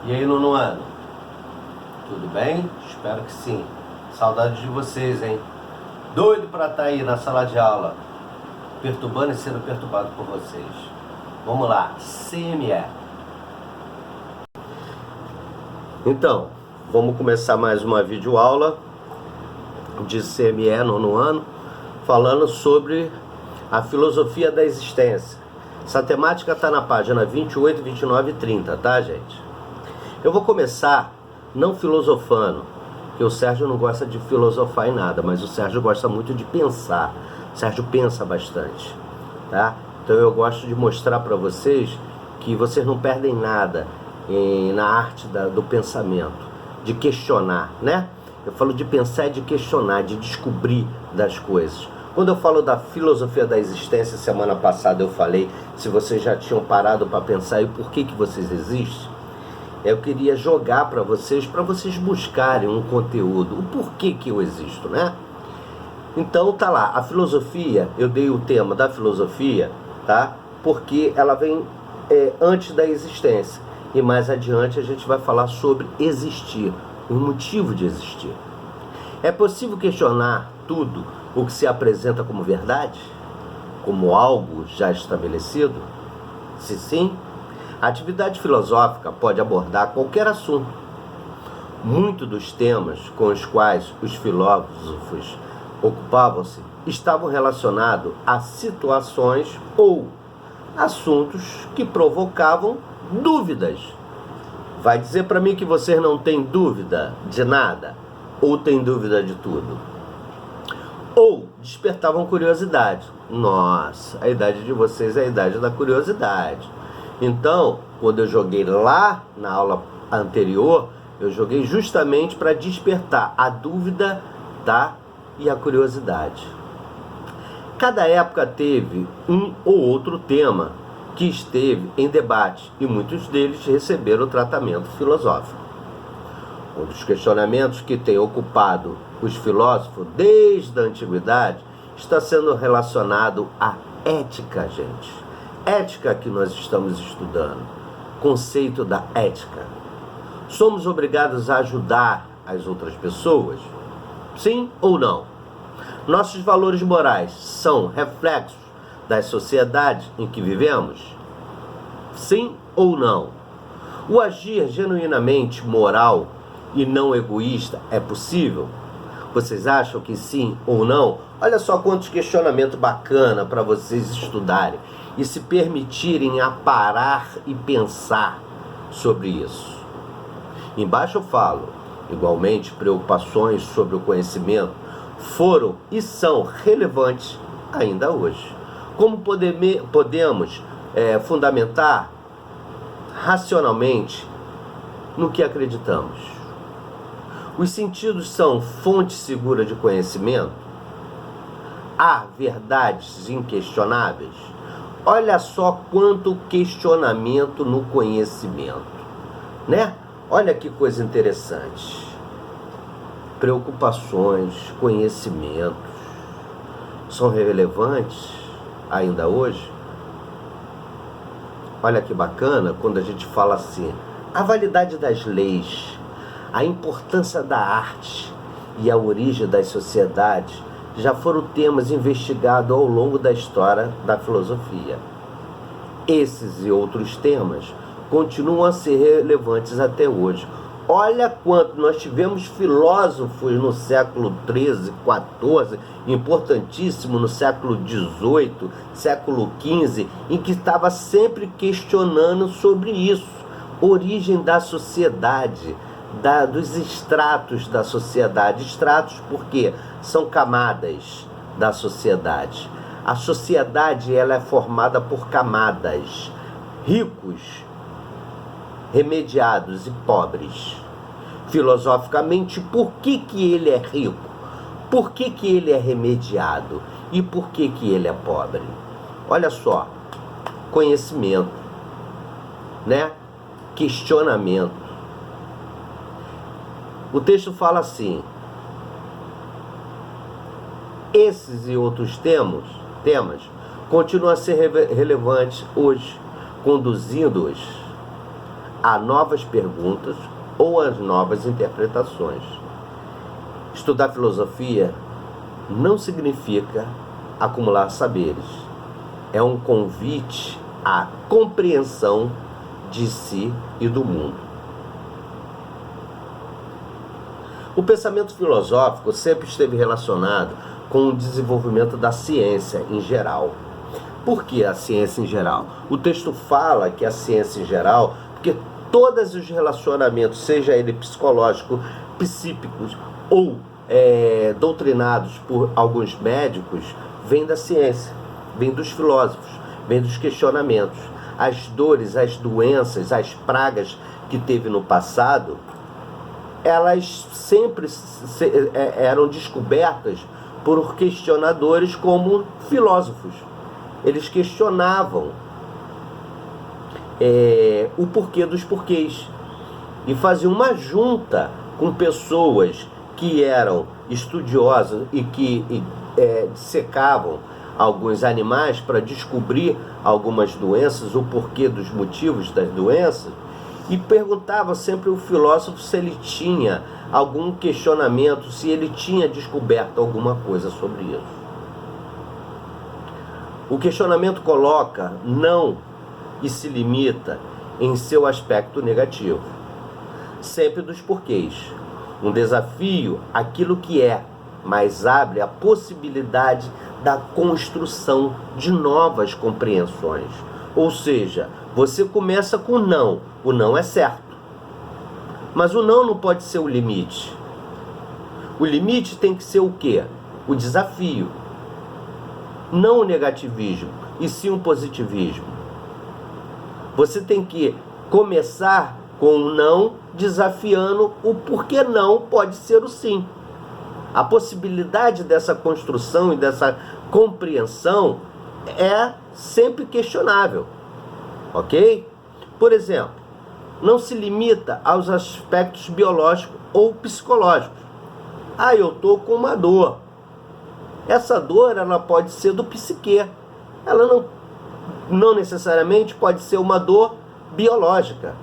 E aí, nono ano? Tudo bem? Espero que sim. Saudades de vocês, hein? Doido pra estar aí na sala de aula, perturbando e sendo perturbado por vocês. Vamos lá, CME. Então, vamos começar mais uma videoaula de CME nono ano, falando sobre a filosofia da existência. Essa temática está na página 28, 29 e 30, tá, gente? Eu vou começar não filosofando, porque o Sérgio não gosta de filosofar em nada, mas o Sérgio gosta muito de pensar. O Sérgio pensa bastante, tá? Então eu gosto de mostrar para vocês que vocês não perdem nada na arte do pensamento, de questionar, né? Eu falo de pensar e de questionar, de descobrir das coisas. Quando eu falo da filosofia da existência, semana passada eu falei se vocês já tinham parado para pensar e por que vocês existem. Eu queria jogar para vocês buscarem um conteúdo, o porquê que eu existo, né? Então tá lá, a filosofia, eu dei o tema da filosofia, tá? Porque ela vem antes da existência. E mais adiante a gente vai falar sobre existir, o motivo de existir. É possível questionar tudo o que se apresenta como verdade? Como algo já estabelecido? Se sim, a atividade filosófica pode abordar qualquer assunto. Muitos dos temas com os quais os filósofos ocupavam-se estavam relacionados a situações ou assuntos que provocavam dúvidas. Vai dizer para mim que vocês não têm dúvida de nada? Ou têm dúvida de tudo? Ou despertavam curiosidade. Nossa, a idade de vocês é a idade da curiosidade. Então, quando eu joguei lá na aula anterior, eu joguei justamente para despertar a dúvida, tá? E a curiosidade. Cada época teve um ou outro tema que esteve em debate e muitos deles receberam tratamento filosófico. Um dos questionamentos que tem ocupado os filósofos desde a antiguidade está sendo relacionado à ética, gente. Ética que nós estamos estudando. Conceito da ética. Somos obrigados a ajudar as outras pessoas? Sim ou não? Nossos valores morais são reflexos das sociedades em que vivemos? Sim ou não? O agir genuinamente moral e não egoísta é possível? Vocês acham que sim ou não? Olha só quantos questionamentos bacana para vocês estudarem e se permitirem a parar e pensar sobre isso. Embaixo eu falo, igualmente, preocupações sobre o conhecimento foram e são relevantes ainda hoje. Como podemos fundamentar racionalmente no que acreditamos? Os sentidos são fonte segura de conhecimento? Há verdades inquestionáveis? Olha só quanto questionamento no conhecimento, né? Olha que coisa interessante. Preocupações, conhecimentos, são relevantes ainda hoje? Olha que bacana quando a gente fala assim, a validade das leis, a importância da arte e a origem das sociedades já foram temas investigados ao longo da história da filosofia. Esses e outros temas continuam a ser relevantes até hoje. Olha quanto nós tivemos filósofos no século XIII, XIV, importantíssimo no século XVIII, século XV, em que estava sempre questionando sobre isso, origem da sociedade, dos estratos da sociedade. Estratos porque são camadas da sociedade. A sociedade ela é formada por camadas, ricos, remediados e pobres. Filosoficamente, por que ele é rico? Por que ele é remediado? E por que ele é pobre? Olha só, conhecimento, né? Questionamento. O texto fala assim, esses e outros temas continuam a ser relevantes hoje, conduzindo-os a novas perguntas ou as novas interpretações. Estudar filosofia não significa acumular saberes. É um convite à compreensão de si e do mundo. O pensamento filosófico sempre esteve relacionado com o desenvolvimento da ciência em geral. Por que a ciência em geral? O texto fala que a ciência em geral, porque todos os relacionamentos, seja ele psicológico, psíquicos ou doutrinados por alguns médicos, vêm da ciência, vêm dos filósofos, vêm dos questionamentos. As dores, as doenças, as pragas que teve no passado, elas sempre eram descobertas por questionadores como filósofos. Eles questionavam o porquê dos porquês e faziam uma junta com pessoas que eram estudiosas e que dissecavam alguns animais para descobrir algumas doenças, o porquê dos motivos das doenças, e perguntava sempre ao filósofo se ele tinha algum questionamento, se ele tinha descoberto alguma coisa sobre isso. O questionamento coloca não e se limita em seu aspecto negativo, sempre dos porquês. Um desafio aquilo que é, mas abre a possibilidade da construção de novas compreensões. Ou seja, você começa com não. O não é certo. Mas o não pode ser o limite. O limite tem que ser o quê? O desafio. Não o negativismo, e sim o positivismo. Você tem que começar com o não, desafiando o porquê não pode ser o sim. A possibilidade dessa construção e dessa compreensão é sempre questionável, ok? Por exemplo, não se limita aos aspectos biológicos ou psicológicos. Eu estou com uma dor. Essa dor ela pode ser do psiquê. Ela não necessariamente pode ser uma dor biológica.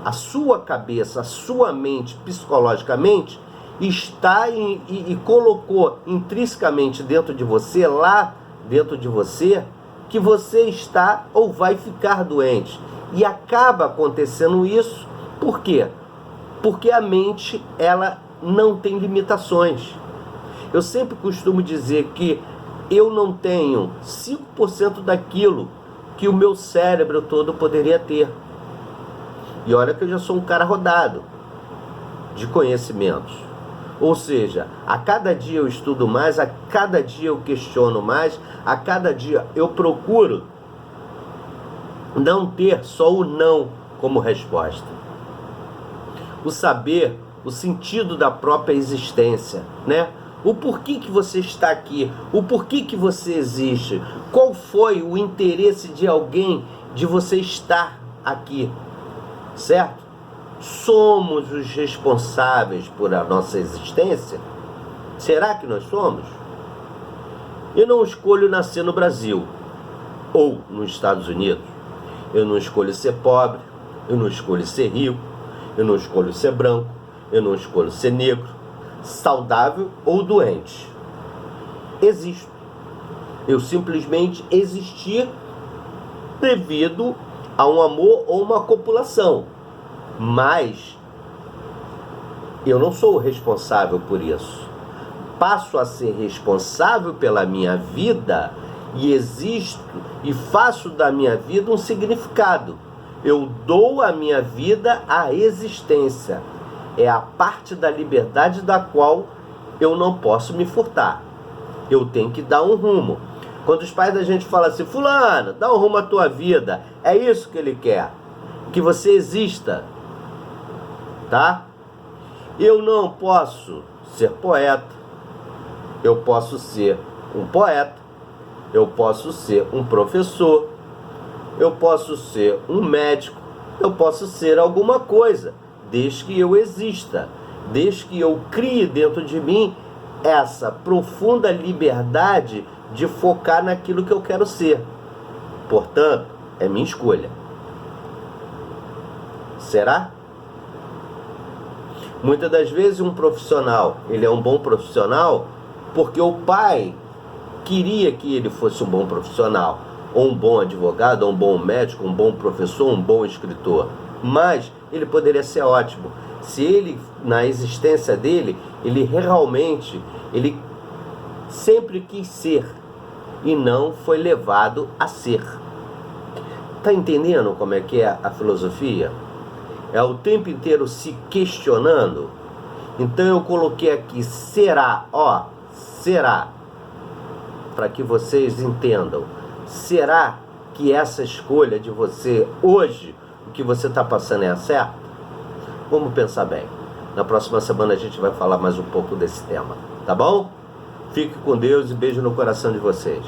A sua cabeça, a sua mente, psicologicamente, está e colocou intrinsecamente dentro de você, lá dentro de você, que você está ou vai ficar doente. E acaba acontecendo isso, por quê? Porque a mente, ela não tem limitações. Eu sempre costumo dizer que eu não tenho 5% daquilo que o meu cérebro todo poderia ter. E olha que eu já sou um cara rodado de conhecimentos. Ou seja, a cada dia eu estudo mais, a cada dia eu questiono mais, a cada dia eu procuro não ter só o não como resposta. O saber, o sentido da própria existência, né? O porquê que você está aqui, o porquê que você existe, qual foi o interesse de alguém de você estar aqui, certo? Somos os responsáveis por a nossa existência? Será que nós somos? Eu não escolho nascer no Brasil ou nos Estados Unidos. Eu não escolho ser pobre, eu não escolho ser rico, eu não escolho ser branco, eu não escolho ser negro, saudável ou doente. Existo. Eu simplesmente existi devido a um amor ou uma copulação. Mas eu não sou o responsável por isso. Passo a ser responsável pela minha vida e existo e faço da minha vida um significado. Eu dou à minha vida a existência. É a parte da liberdade da qual eu não posso me furtar. Eu tenho que dar um rumo. Quando os pais da gente falam assim, fulano, dá um rumo à tua vida, é isso que ele quer. Que você exista. Tá? Eu não posso ser poeta. Eu posso ser um poeta. Eu posso ser um professor. Eu posso ser um médico. Eu posso ser alguma coisa. Desde que eu exista, desde que eu crie dentro de mim essa profunda liberdade de focar naquilo que eu quero ser. Portanto, é minha escolha. Será? Muitas das vezes um profissional, ele é um bom profissional porque o pai queria que ele fosse um bom profissional, ou um bom advogado, ou um bom médico, um bom professor, um bom escritor. Mas ele poderia ser ótimo se ele, na existência dele, ele realmente, ele sempre quis ser e não foi levado a ser. Tá entendendo como é que é a filosofia? É o tempo inteiro se questionando. Então eu coloquei aqui, será, será, para que vocês entendam. Será que essa escolha de você hoje, o que você está passando é certo? Vamos pensar bem. Na próxima semana a gente vai falar mais um pouco desse tema, tá bom? Fique com Deus e beijo no coração de vocês.